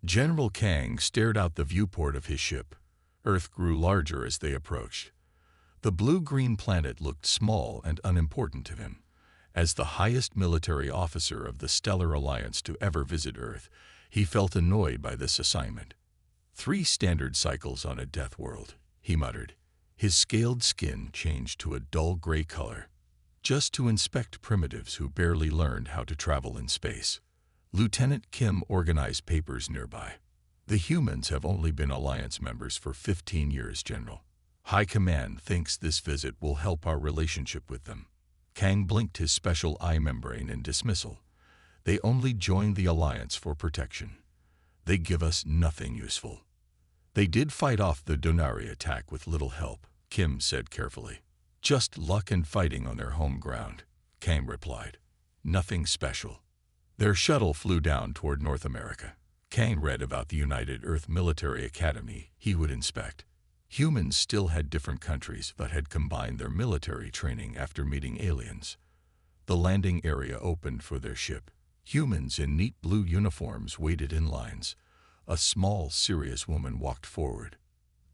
General Kang stared out the viewport of his ship. Earth grew larger as they approached. The blue-green planet looked small and unimportant to him. As the highest military officer of the Stellar Alliance to ever visit Earth, he felt annoyed by this assignment. 3 standard cycles on a death world, he muttered. His scaled skin changed to a dull gray color, just to inspect primitives who barely learned how to travel in space. Lieutenant Kim organized papers nearby. The humans have only been Alliance members for 15 years, General. High Command thinks this visit will help our relationship with them. Kang blinked his special eye membrane in dismissal. They only joined the Alliance for protection. They give us nothing useful. They did fight off the Donari attack with little help, Kim said carefully. Just luck and fighting on their home ground, Kang replied. Nothing special. Their shuttle flew down toward North America. Kang read about the United Earth Military Academy he would inspect. Humans still had different countries but had combined their military training after meeting aliens. The landing area opened for their ship. Humans in neat blue uniforms waited in lines. A small, serious woman walked forward.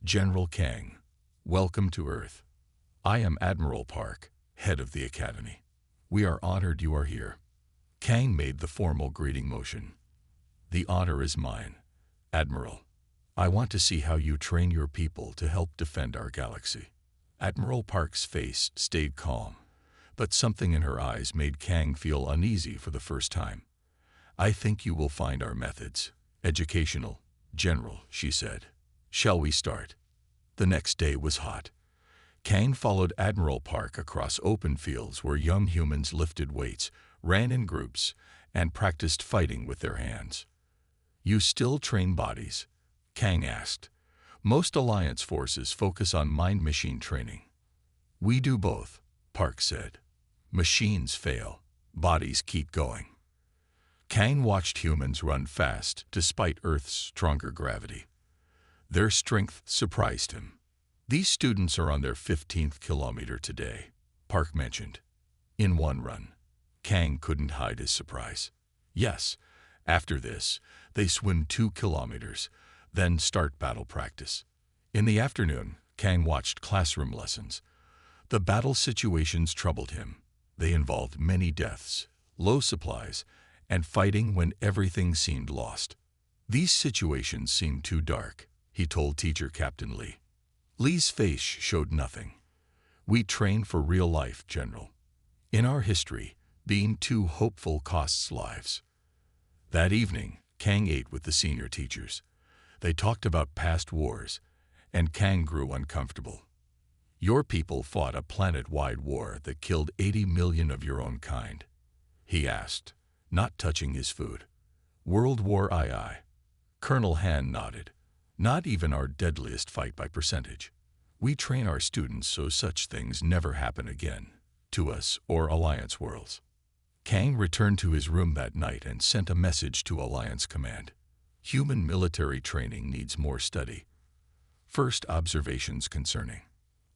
General Kang, welcome to Earth. I am Admiral Park, head of the Academy. We are honored you are here. Kang made the formal greeting motion. The honor is mine, Admiral. I want to see how you train your people to help defend our galaxy. Admiral Park's face stayed calm, but something in her eyes made Kang feel uneasy for the first time. I think you will find our methods educational, General, she said. Shall we start? The next day was hot. Kang followed Admiral Park across open fields where young humans lifted weights, ran in groups, and practiced fighting with their hands. You still train bodies? Kang asked. Most Alliance forces focus on mind-machine training. We do both, Park said. Machines fail, bodies keep going. Kang watched humans run fast despite Earth's stronger gravity. Their strength surprised him. These students are on their 15th kilometer today, Park mentioned. In one run. Kang couldn't hide his surprise. Yes, after this, they swim 2 kilometers, then start battle practice. In the afternoon, Kang watched classroom lessons. The battle situations troubled him. They involved many deaths, low supplies, and fighting when everything seemed lost. These situations seemed too dark, he told teacher Captain Lee. Lee's face showed nothing. We train for real life, General. In our history, being too hopeful costs lives. That evening, Kang ate with the senior teachers. They talked about past wars, and Kang grew uncomfortable. Your people fought a planet-wide war that killed 80 million of your own kind, he asked, not touching his food. World War II. Colonel Han nodded. Not even our deadliest fight by percentage. We train our students so such things never happen again, to us or Alliance worlds. Kang returned to his room that night and sent a message to Alliance Command. Human military training needs more study. First observations concerning.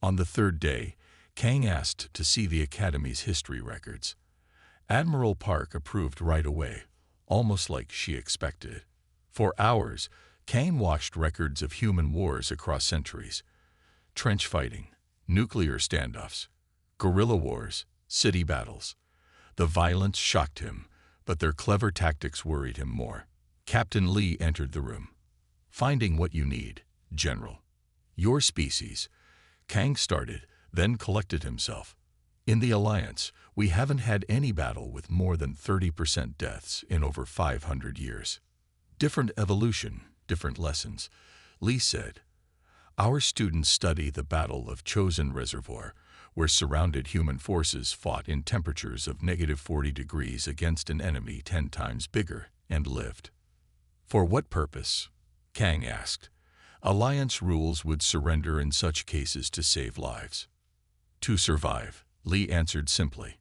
On the 3rd day, Kang asked to see the Academy's history records. Admiral Park approved right away, almost like she expected. For hours, Kang watched records of human wars across centuries. Trench fighting, nuclear standoffs, guerrilla wars, city battles. The violence shocked him, but their clever tactics worried him more. Captain Lee entered the room. Finding what you need, General. Your species. Kang started, then collected himself. In the Alliance, we haven't had any battle with more than 30% deaths in over 500 years. Different evolution, different lessons, Lee said. Our students study the Battle of Chosin Reservoir, where surrounded human forces fought in temperatures of -40 degrees against an enemy 10 times bigger, and lived. For what purpose? Kang asked. Alliance rules would surrender in such cases to save lives. To survive, Lee answered simply,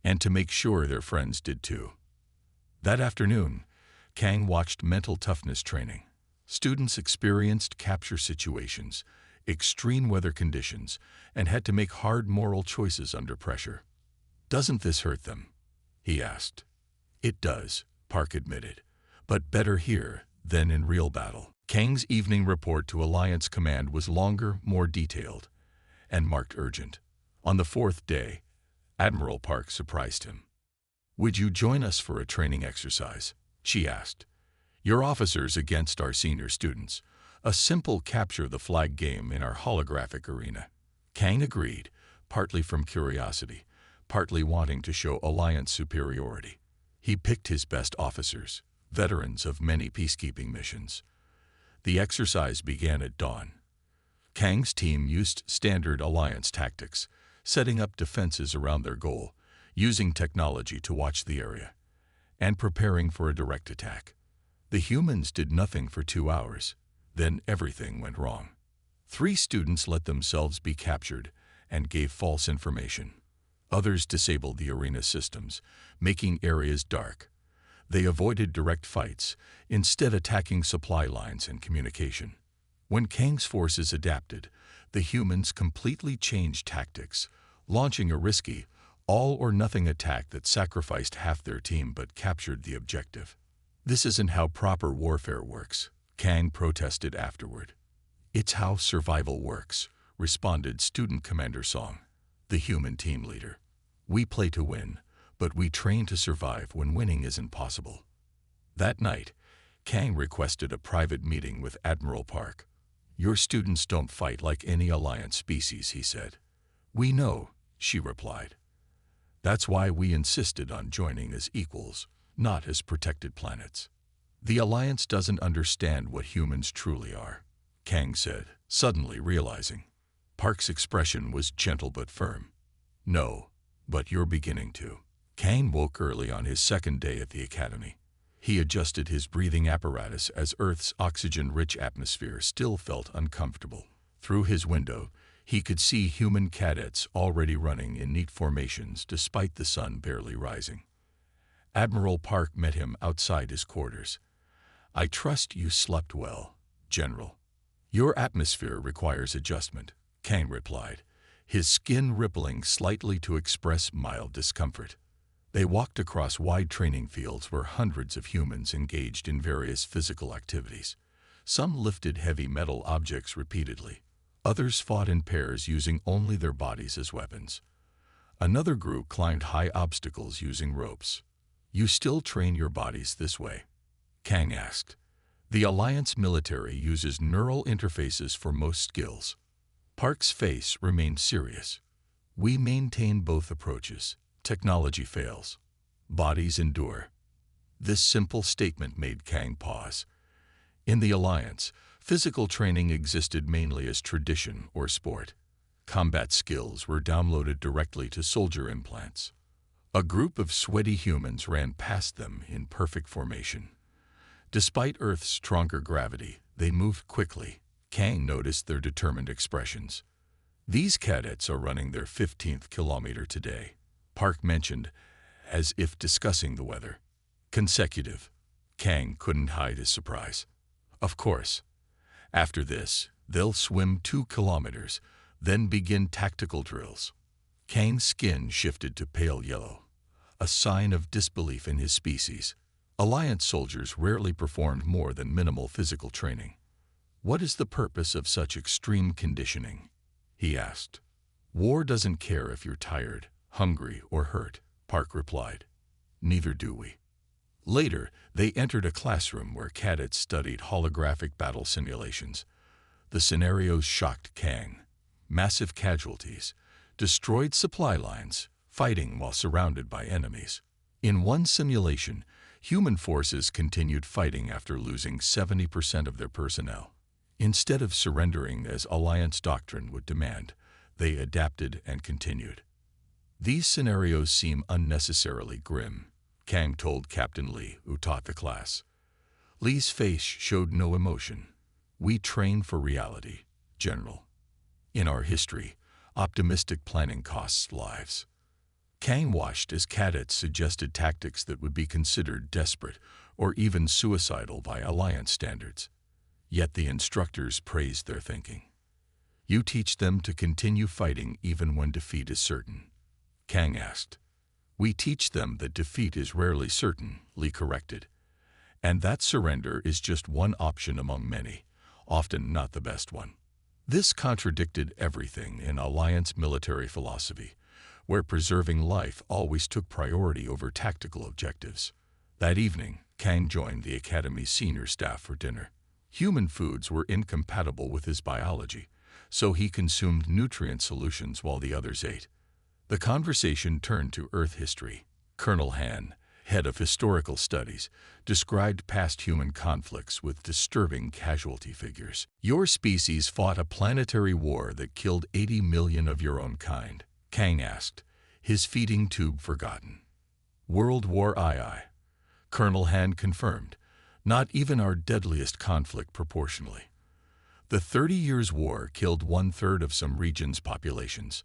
and to make sure their friends did too. That afternoon, Kang watched mental toughness training. Students experienced capture situations, extreme weather conditions, and had to make hard moral choices under pressure. Doesn't this hurt them? He asked. It does, Park admitted, but better here then in real battle. Kang's evening report to Alliance Command was longer, more detailed, and marked urgent. On the fourth day, Admiral Park surprised him. "Would you join us for a training exercise?" she asked. "Your officers against our senior students. A simple capture-the-flag game in our holographic arena." Kang agreed, partly from curiosity, partly wanting to show Alliance superiority. He picked his best officers, veterans of many peacekeeping missions. The exercise began at dawn. Kang's team used standard Alliance tactics, setting up defenses around their goal, using technology to watch the area, and preparing for a direct attack. The humans did nothing for 2 hours. Then everything went wrong. 3 students let themselves be captured and gave false information. Others disabled the arena systems, making areas dark. They avoided direct fights, instead attacking supply lines and communication. When Kang's forces adapted, the humans completely changed tactics, launching a risky, all-or-nothing attack that sacrificed half their team but captured the objective. "This isn't how proper warfare works," Kang protested afterward. "It's how survival works," responded Student Commander Song, the human team leader. "We play to win, but we train to survive when winning isn't possible." That night, Kang requested a private meeting with Admiral Park. "Your students don't fight like any Alliance species," he said. "We know," she replied. "That's why we insisted on joining as equals, not as protected planets." "The Alliance doesn't understand what humans truly are," Kang said, suddenly realizing. Park's expression was gentle but firm. "No, but you're beginning to." Kang woke early on his second day at the academy. He adjusted his breathing apparatus as Earth's oxygen-rich atmosphere still felt uncomfortable. Through his window, he could see human cadets already running in neat formations despite the sun barely rising. Admiral Park met him outside his quarters. "I trust you slept well, General." "Your atmosphere requires adjustment," Kang replied, his skin rippling slightly to express mild discomfort. They walked across wide training fields where hundreds of humans engaged in various physical activities. Some lifted heavy metal objects repeatedly. Others fought in pairs using only their bodies as weapons. Another group climbed high obstacles using ropes. "You still train your bodies this way?" Kang asked. "The Alliance military uses neural interfaces for most skills." Park's face remained serious. "We maintain both approaches. Technology fails. Bodies endure." This simple statement made Kang pause. In the Alliance, physical training existed mainly as tradition or sport. Combat skills were downloaded directly to soldier implants. A group of sweaty humans ran past them in perfect formation. Despite Earth's stronger gravity, they moved quickly. Kang noticed their determined expressions. "These cadets are running their 15th kilometer today," Park mentioned, as if discussing the weather. "Consecutive." Kang couldn't hide his surprise. "Of course. After this, they'll swim 2 kilometers, then begin tactical drills." Kang's skin shifted to pale yellow, a sign of disbelief in his species. Alliance soldiers rarely performed more than minimal physical training. "What is the purpose of such extreme conditioning?" he asked. "War doesn't care if you're tired, hungry, or hurt," Park replied. "Neither do we." Later, they entered a classroom where cadets studied holographic battle simulations. The scenarios shocked Kang. Massive casualties, destroyed supply lines, fighting while surrounded by enemies. In one simulation, human forces continued fighting after losing 70% of their personnel. Instead of surrendering as Alliance doctrine would demand, they adapted and continued. "These scenarios seem unnecessarily grim," Kang told Captain Lee, who taught the class. Lee's face showed no emotion. "We train for reality, General. In our history, optimistic planning costs lives." Kang watched as cadets suggested tactics that would be considered desperate or even suicidal by Alliance standards. Yet the instructors praised their thinking. "You teach them to continue fighting even when defeat is certain?" Kang asked. "We teach them that defeat is rarely certain," Lee corrected. And that surrender is just one option among many, often not the best one. This contradicted everything in Alliance military philosophy, where preserving life always took priority over tactical objectives. That evening, Kang joined the Academy's senior staff for dinner. Human foods were incompatible with his biology, so he consumed nutrient solutions while the others ate. The conversation turned to Earth history. Colonel Han, head of historical studies, described past human conflicts with disturbing casualty figures. Your species fought a planetary war that killed 80 million of your own kind, Kang asked, his feeding tube forgotten. World War II, Colonel Han confirmed, not even our deadliest conflict proportionally. The 30 Years' War killed 1/3 of some regions' populations.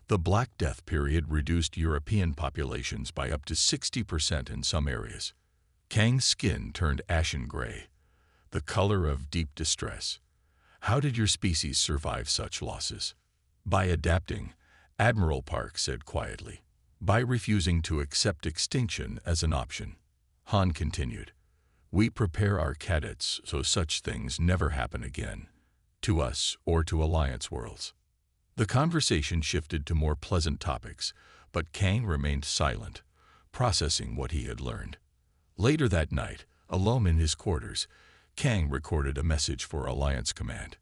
The Black Death period reduced European populations by up to 60% in some areas. Kang's skin turned ashen gray, the color of deep distress. How did your species survive such losses? By adapting, Admiral Park said quietly. By refusing to accept extinction as an option. Han continued. We prepare our cadets so such things never happen again, to us or to Alliance worlds. The conversation shifted to more pleasant topics, but Kang remained silent, processing what he had learned. Later that night, alone in his quarters, Kang recorded a message for Alliance Command.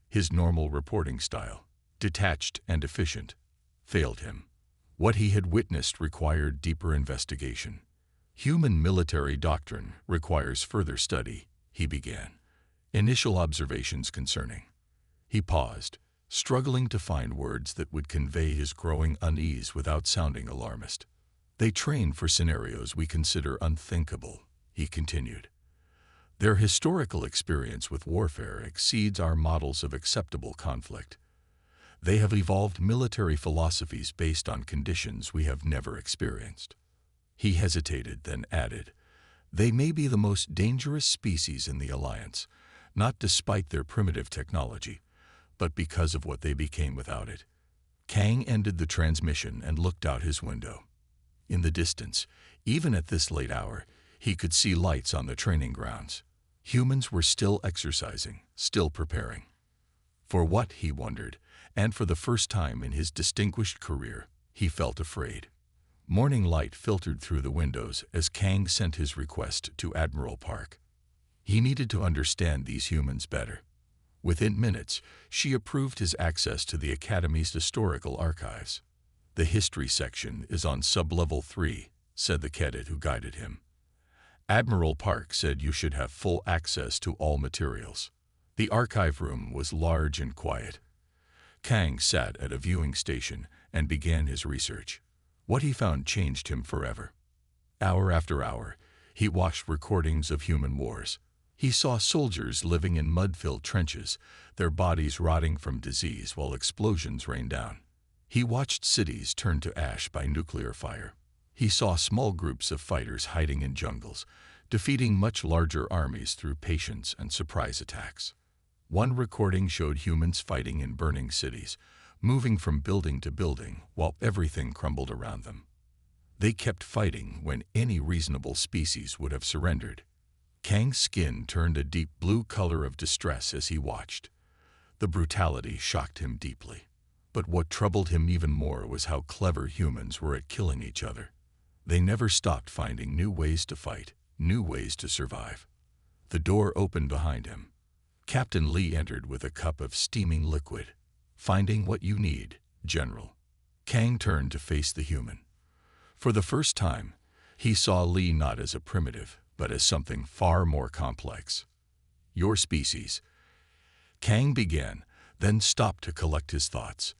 His normal reporting style, detached and efficient, failed him. What he had witnessed required deeper investigation. Human military doctrine requires further study, he began. Initial observations concerning. He paused, struggling to find words that would convey his growing unease without sounding alarmist. They train for scenarios we consider unthinkable, he continued. Their historical experience with warfare exceeds our models of acceptable conflict. They have evolved military philosophies based on conditions we have never experienced. He hesitated, then added, they may be the most dangerous species in the Alliance, not despite their primitive technology, but because of what they became without it. Kang ended the transmission and looked out his window. In the distance, even at this late hour, he could see lights on the training grounds. Humans were still exercising, still preparing. For what, he wondered, and for the first time in his distinguished career, he felt afraid. Morning light filtered through the windows as Kang sent his request to Admiral Park. He needed to understand these humans better. Within minutes, she approved his access to the Academy's historical archives. The history section is on sub-level 3, said the cadet who guided him. Admiral Park said you should have full access to all materials. The archive room was large and quiet. Kang sat at a viewing station and began his research. What he found changed him forever. Hour after hour, he watched recordings of human wars. He saw soldiers living in mud-filled trenches, their bodies rotting from disease while explosions rained down. He watched cities turn to ash by nuclear fire. He saw small groups of fighters hiding in jungles, defeating much larger armies through patience and surprise attacks. One recording showed humans fighting in burning cities, moving from building to building while everything crumbled around them. They kept fighting when any reasonable species would have surrendered. Kang's skin turned a deep blue color of distress as he watched. The brutality shocked him deeply. But what troubled him even more was how clever humans were at killing each other. They never stopped finding new ways to fight, new ways to survive. The door opened behind him. Captain Lee entered with a cup of steaming liquid. Finding what you need, General. Kang turned to face the human. For the first time, he saw Lee not as a primitive, but as something far more complex. Your species. Kang began, then stopped to collect his thoughts.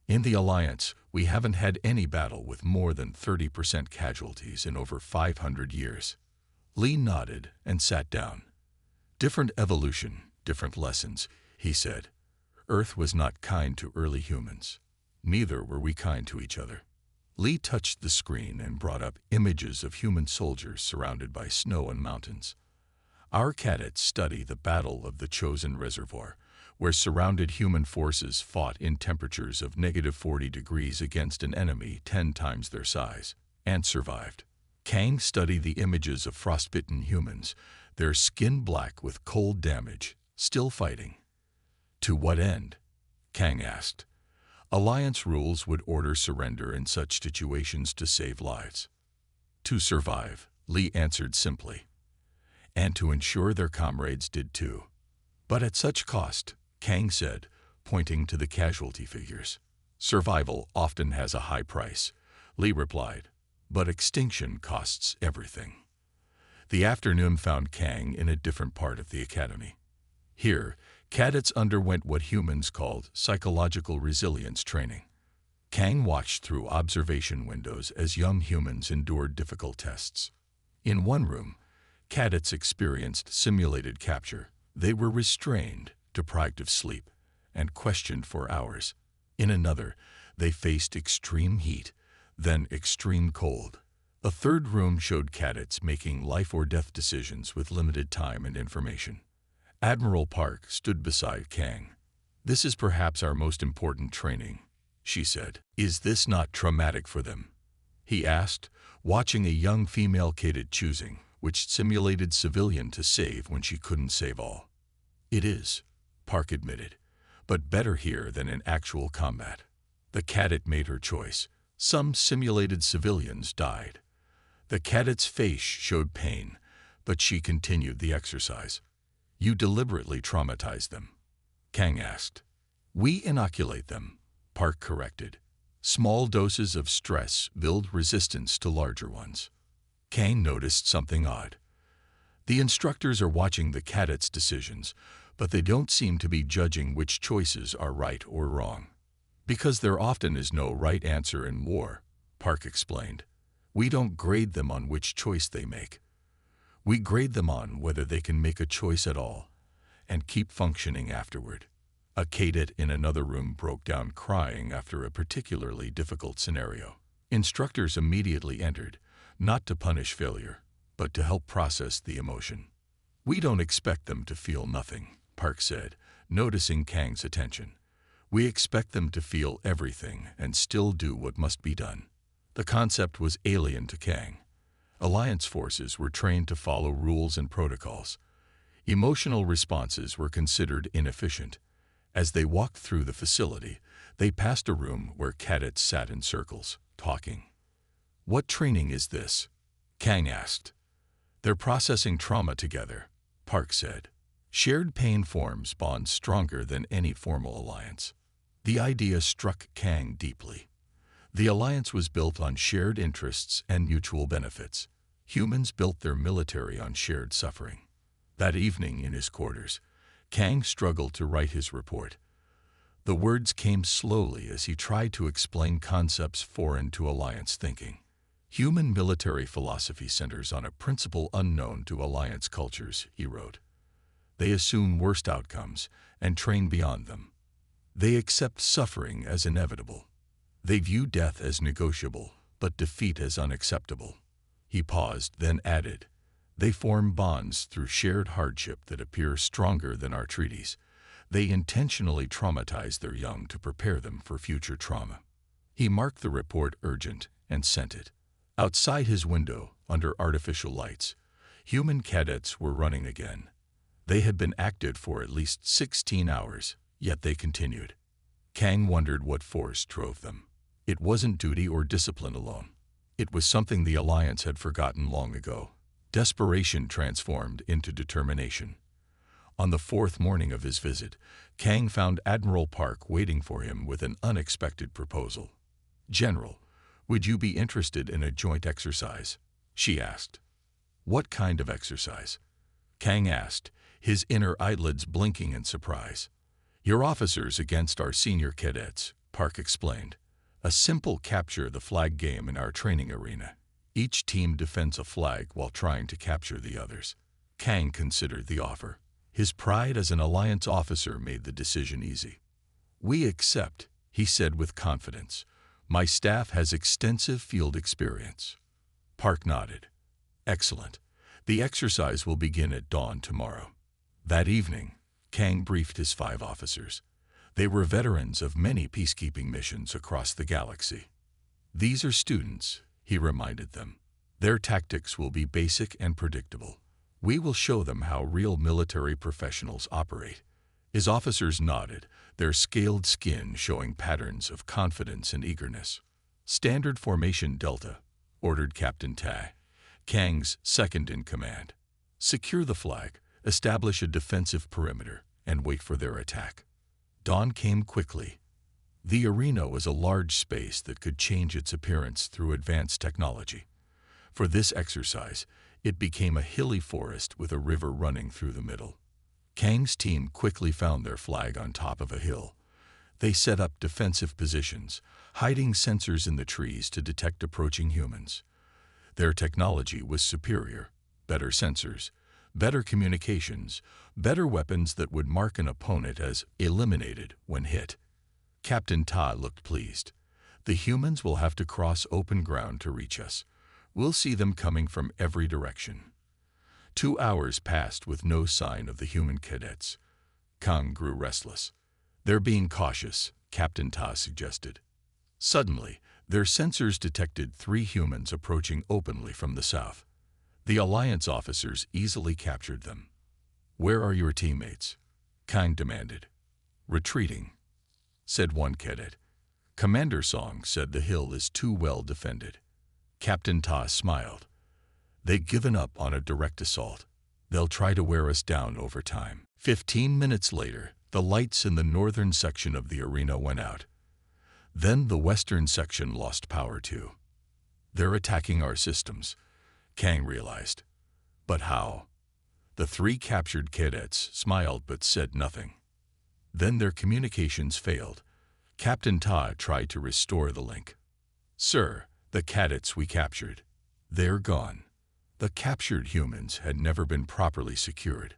In the Alliance, we haven't had any battle with more than 30% casualties in over 500 years. Lee nodded and sat down. Different evolution, different lessons, he said. Earth was not kind to early humans. Neither were we kind to each other. Lee touched the screen and brought up images of human soldiers surrounded by snow and mountains. Our cadets study the Battle of the Chosen Reservoir, where surrounded human forces fought in temperatures of -40 degrees against an enemy 10 times their size, and survived. Kang studied the images of frostbitten humans, their skin black with cold damage, still fighting. To what end? Kang asked. Alliance rules would order surrender in such situations to save lives. To survive, Lee answered simply. And to ensure their comrades did too. But at such cost, Kang said, pointing to the casualty figures. Survival often has a high price, Lee replied, but extinction costs everything. The afternoon found Kang in a different part of the academy. Here, cadets underwent what humans called psychological resilience training. Kang watched through observation windows as young humans endured difficult tests. In one room, cadets experienced simulated capture. They were restrained, deprived of sleep, and questioned for hours. In another, they faced extreme heat, then extreme cold. A third room showed cadets making life-or-death decisions with limited time and information. Admiral Park stood beside Kang. "This is perhaps our most important training," she said. "Is this not traumatic for them?" he asked, watching a young female cadet choosing which simulated civilian to save when she couldn't save all. "It is," Park admitted, "but better here than in actual combat." The cadet made her choice. Some simulated civilians died. The cadet's face showed pain, but she continued the exercise. "You deliberately traumatize them?" Kang asked. "We inoculate them," Park corrected. "Small doses of stress build resistance to larger ones." Kang noticed something odd. The instructors are watching the cadets' decisions, but they don't seem to be judging which choices are right or wrong. "Because there often is no right answer in war," Park explained. "We don't grade them on which choice they make. We grade them on whether they can make a choice at all and keep functioning afterward." A cadet in another room broke down crying after a particularly difficult scenario. Instructors immediately entered, not to punish failure, but to help process the emotion. "We don't expect them to feel nothing," Park said, noticing Kang's attention. "We expect them to feel everything and still do what must be done." The concept was alien to Kang. Alliance forces were trained to follow rules and protocols. Emotional responses were considered inefficient. As they walked through the facility, they passed a room where cadets sat in circles, talking. "What training is this?" Kang asked. "They're processing trauma together," Park said. "Shared pain forms bonds stronger than any formal alliance." The idea struck Kang deeply. The alliance was built on shared interests and mutual benefits. Humans built their military on shared suffering. That evening in his quarters, Kang struggled to write his report. The words came slowly as he tried to explain concepts foreign to alliance thinking. "Human military philosophy centers on a principle unknown to alliance cultures," he wrote. "They assume worst outcomes and train beyond them. They accept suffering as inevitable. They view death as negotiable, but defeat as unacceptable." He paused, then added, "They form bonds through shared hardship that appear stronger than our treaties. They intentionally traumatize their young to prepare them for future trauma." He marked the report urgent and sent it. Outside his window, under artificial lights, human cadets were running again. They had been active for at least 16 hours, yet they continued. Kang wondered what force drove them. It wasn't duty or discipline alone. It was something the Alliance had forgotten long ago. Desperation transformed into determination. On the fourth morning of his visit, Kang found Admiral Park waiting for him with an unexpected proposal. "General, would you be interested in a joint exercise?" she asked. "What kind of exercise?" Kang asked, his inner eyelids blinking in surprise. "Your officers against our senior cadets," Park explained. "A simple capture the flag game in our training arena. Each team defends a flag while trying to capture the others." Kang considered the offer. His pride as an Alliance officer made the decision easy. "We accept," he said with confidence. "My staff has extensive field experience." Park nodded. "Excellent. The exercise will begin at dawn tomorrow." That evening, Kang briefed his 5 officers. They were veterans of many peacekeeping missions across the galaxy. "These are students," he reminded them. Their tactics will be basic and predictable. We will show them how real military professionals operate." His officers nodded, their scaled skin showing patterns of confidence and eagerness. "Standard formation Delta," ordered Captain Tai, Kang's second-in-command. "Secure the flag, establish a defensive perimeter, and wait for their attack." Dawn came quickly. The arena was a large space that could change its appearance through advanced technology. For this exercise, it became a hilly forest with a river running through the middle. Kang's team quickly found their flag on top of a hill. They set up defensive positions, hiding sensors in the trees to detect approaching humans. Their technology was superior: better sensors, better communications, better weapons that would mark an opponent as eliminated when hit. Captain Ta looked pleased. "The humans will have to cross open ground to reach us. We'll see them coming from every direction." 2 hours passed with no sign of the human cadets. Kang grew restless. "They're being cautious," Captain Ta suggested. Suddenly, their sensors detected 3 humans approaching openly from the south. The Alliance officers easily captured them. "Where are your teammates?" Kang demanded. "Retreating," said one cadet. "Commander Song said the hill is too well defended." Captain Ta smiled. "They've given up on a direct assault. They'll try to wear us down over time." 15 minutes later, the lights in the northern section of the arena went out. Then the western section lost power too. "They're attacking our systems," Kang realized. "But how?" The 3 captured cadets smiled but said nothing. Then their communications failed. Captain Ta tried to restore the link. "Sir, the cadets we captured. They're gone." The captured humans had never been properly secured.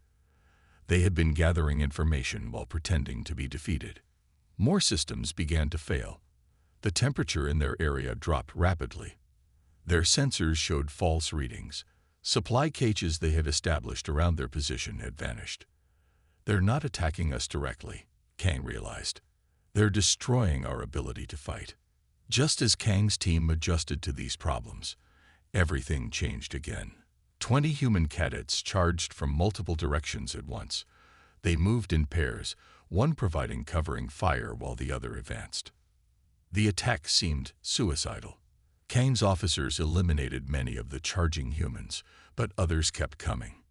They had been gathering information while pretending to be defeated. More systems began to fail. The temperature in their area dropped rapidly. Their sensors showed false readings. Supply caches they had established around their position had vanished. "They're not attacking us directly," Kang realized. "They're destroying our ability to fight." Just as Kang's team adjusted to these problems, everything changed again. 20 human cadets charged from multiple directions at once. They moved in pairs, one providing covering fire while the other advanced. The attack seemed suicidal. Kang's officers eliminated many of the charging humans, but others kept coming.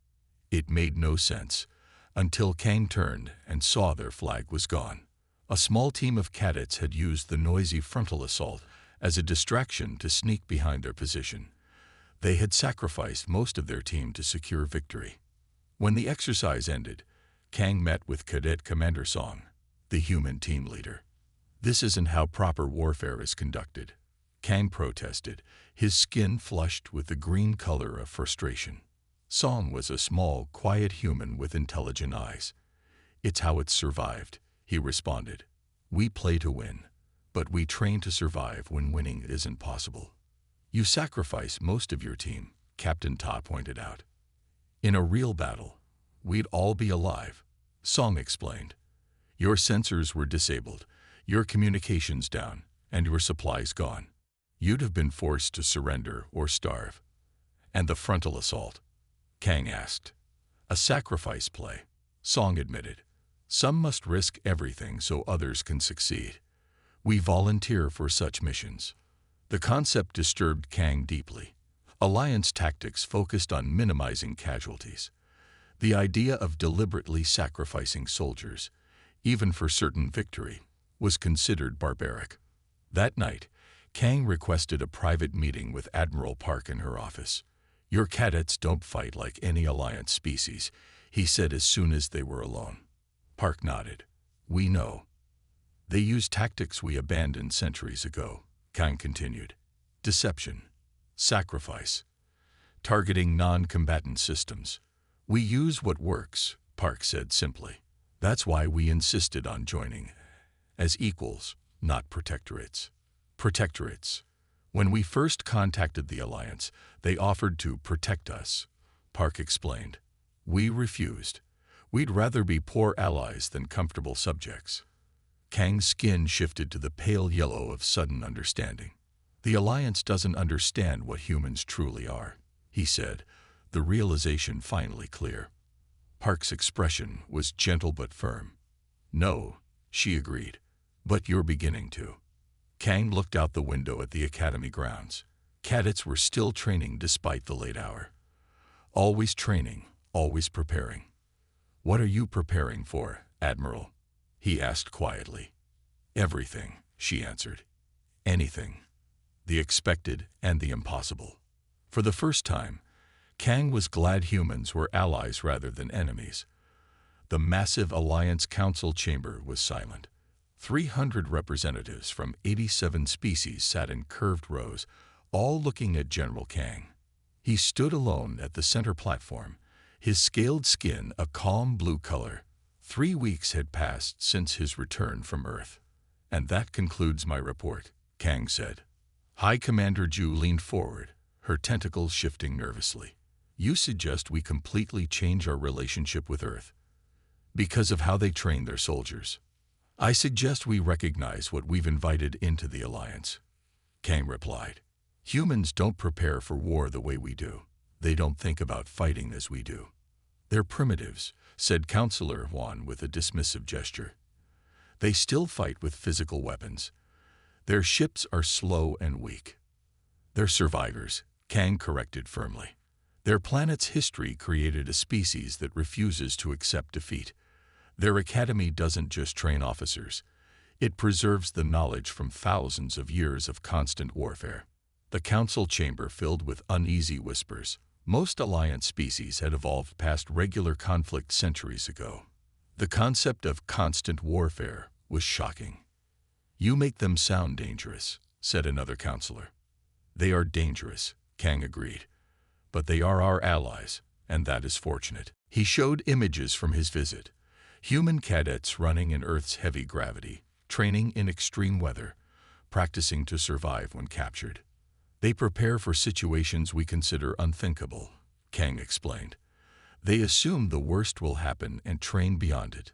It made no sense, until Kang turned and saw their flag was gone. A small team of cadets had used the noisy frontal assault as a distraction to sneak behind their position. They had sacrificed most of their team to secure victory. When the exercise ended, Kang met with Cadet Commander Song, the human team leader. "This isn't how proper warfare is conducted," Kang protested, his skin flushed with the green color of frustration. Song was a small, quiet human with intelligent eyes. "It's how it's survived," he responded. "We play to win, but we train to survive when winning isn't possible." "You sacrifice most of your team," Captain Ta pointed out. "In a real battle, we'd all be alive," Song explained. "Your sensors were disabled, your communications down, and your supplies gone. You'd have been forced to surrender or starve." "And the frontal assault?" Kang asked. "A sacrifice play," Song admitted. "Some must risk everything so others can succeed. We volunteer for such missions." The concept disturbed Kang deeply. Alliance tactics focused on minimizing casualties. The idea of deliberately sacrificing soldiers, even for certain victory, was considered barbaric. That night, Kang requested a private meeting with Admiral Park in her office. "Your cadets don't fight like any Alliance species," he said as soon as they were alone. Park nodded. "We know. They use tactics we abandoned centuries ago," Kang continued. "Deception, sacrifice, targeting non-combatant systems. We use what works," Park said simply. "That's why we insisted on joining. As equals, not protectorates." "Protectorates. When we first contacted the Alliance, they offered to protect us," Park explained. "We refused. We'd rather be poor allies than comfortable subjects." Kang's skin shifted to the pale yellow of sudden understanding. The Alliance doesn't understand what humans truly are, he said, the realization finally clear. Park's expression was gentle but firm. No, she agreed, but you're beginning to. Kang looked out the window at the academy grounds. Cadets were still training despite the late hour. Always training, always preparing. What are you preparing for, Admiral? He asked quietly. Everything, she answered. Anything. The expected and the impossible. For the first time, Kang was glad humans were allies rather than enemies. The massive Alliance Council chamber was silent. 300 representatives from 87 species sat in curved rows, all looking at General Kang. He stood alone at the center platform, his scaled skin a calm blue color. 3 weeks had passed since his return from Earth. And that concludes my report, Kang said. High Commander Ju leaned forward, her tentacles shifting nervously. You suggest we completely change our relationship with Earth because of how they train their soldiers. I suggest we recognize what we've invited into the Alliance, Kang replied. Humans don't prepare for war the way we do. They don't think about fighting as we do. They're primitives, said Counselor Juan with a dismissive gesture. They still fight with physical weapons. Their ships are slow and weak. They're survivors, Kang corrected firmly. Their planet's history created a species that refuses to accept defeat. Their academy doesn't just train officers. It preserves the knowledge from thousands of years of constant warfare. The council chamber filled with uneasy whispers. Most Alliance species had evolved past regular conflict centuries ago. The concept of constant warfare was shocking. You make them sound dangerous, said another counselor. They are dangerous, Kang agreed. But they are our allies, and that is fortunate. He showed images from his visit. Human cadets running in Earth's heavy gravity, training in extreme weather, practicing to survive when captured. They prepare for situations we consider unthinkable, Kang explained. They assume the worst will happen and train beyond it.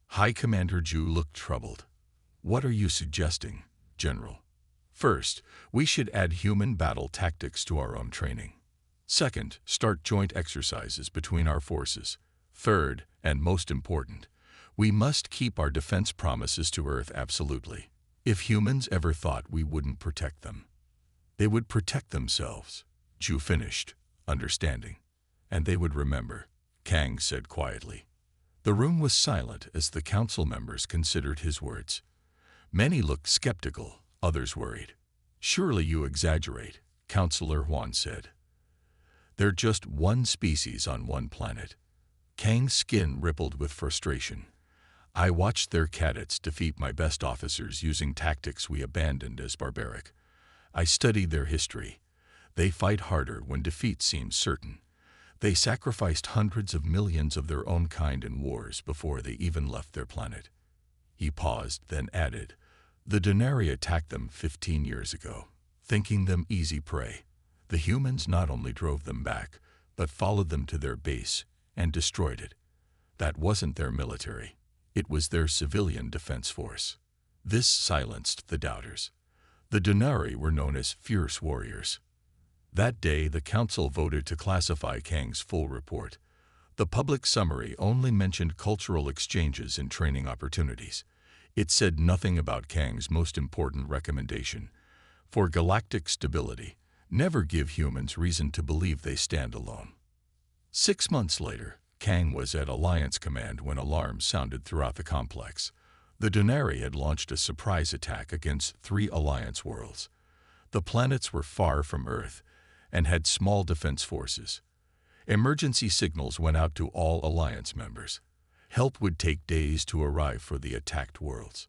High Commander Ju looked troubled. What are you suggesting, General? First, we should add human battle tactics to our own training. Second, start joint exercises between our forces. Third, and most important, we must keep our defense promises to Earth absolutely. If humans ever thought we wouldn't protect them, they would protect themselves, Ju finished, understanding. And they would remember, Kang said quietly. The room was silent as the council members considered his words. Many looked skeptical, others worried. Surely you exaggerate, Counselor Juan said. They're just one species on one planet. Kang's skin rippled with frustration. I watched their cadets defeat my best officers using tactics we abandoned as barbaric. I studied their history. They fight harder when defeat seems certain. They sacrificed hundreds of millions of their own kind in wars before they even left their planet. He paused, then added, The Denari attacked them 15 years ago, thinking them easy prey. The humans not only drove them back, but followed them to their base and destroyed it. That wasn't their military. It was their civilian defense force. This silenced the doubters. The Denari were known as fierce warriors. That day, the council voted to classify Kang's full report. The public summary only mentioned cultural exchanges and training opportunities. It said nothing about Kang's most important recommendation. For galactic stability, never give humans reason to believe they stand alone. 6 months later, Kang was at Alliance Command when alarms sounded throughout the complex. The Denari had launched a surprise attack against 3 Alliance worlds. The planets were far from Earth and had small defense forces. Emergency signals went out to all Alliance members. Help would take days to arrive for the attacked worlds.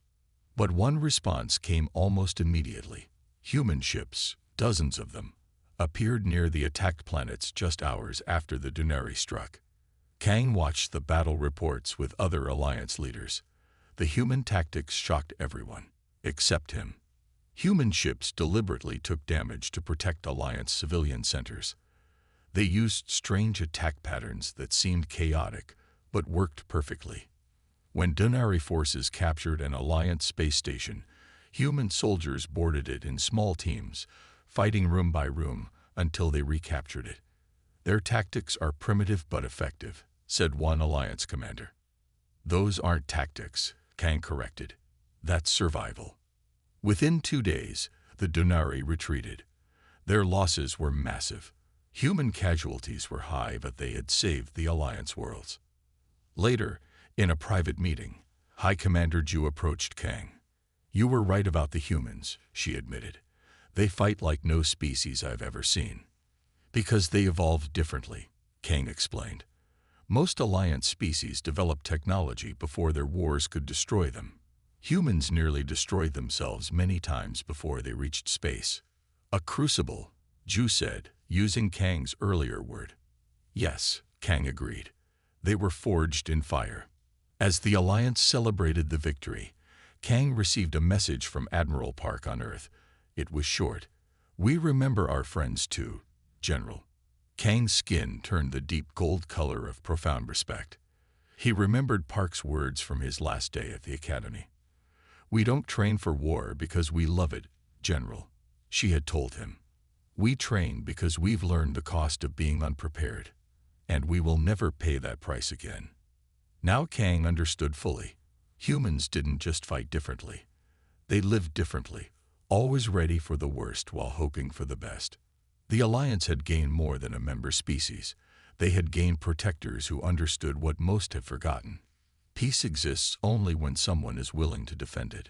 But one response came almost immediately. Human ships, dozens of them, appeared near the attacked planets just hours after the Denari struck. Kang watched the battle reports with other Alliance leaders. The human tactics shocked everyone, except him. Human ships deliberately took damage to protect Alliance civilian centers. They used strange attack patterns that seemed chaotic, but worked perfectly. When Denari forces captured an Alliance space station, Human soldiers boarded it in small teams, fighting room by room until they recaptured it. "Their tactics are primitive but effective," said one Alliance commander. "Those aren't tactics," Kang corrected. "That's survival." Within 2 days, the Donari retreated. Their losses were massive. Human casualties were high, but they had saved the Alliance worlds. Later, in a private meeting, High Commander Ju approached Kang. "You were right about the humans," she admitted. "They fight like no species I've ever seen." "Because they evolved differently," Kang explained. "Most Alliance species developed technology before their wars could destroy them. Humans nearly destroyed themselves many times before they reached space." "A crucible," Ju said, using Kang's earlier word. "Yes," Kang agreed. "They were forged in fire." As the Alliance celebrated the victory, Kang received a message from Admiral Park on Earth. It was short. "We remember our friends too, General." Kang's skin turned the deep gold color of profound respect. He remembered Park's words from his last day at the Academy. "We don't train for war because we love it, General," she had told him. "We train because we've learned the cost of being unprepared, and we will never pay that price again." Now Kang understood fully. Humans didn't just fight differently. They lived differently, always ready for the worst while hoping for the best. The Alliance had gained more than a member species. They had gained protectors who understood what most have forgotten. Peace exists only when someone is willing to defend it.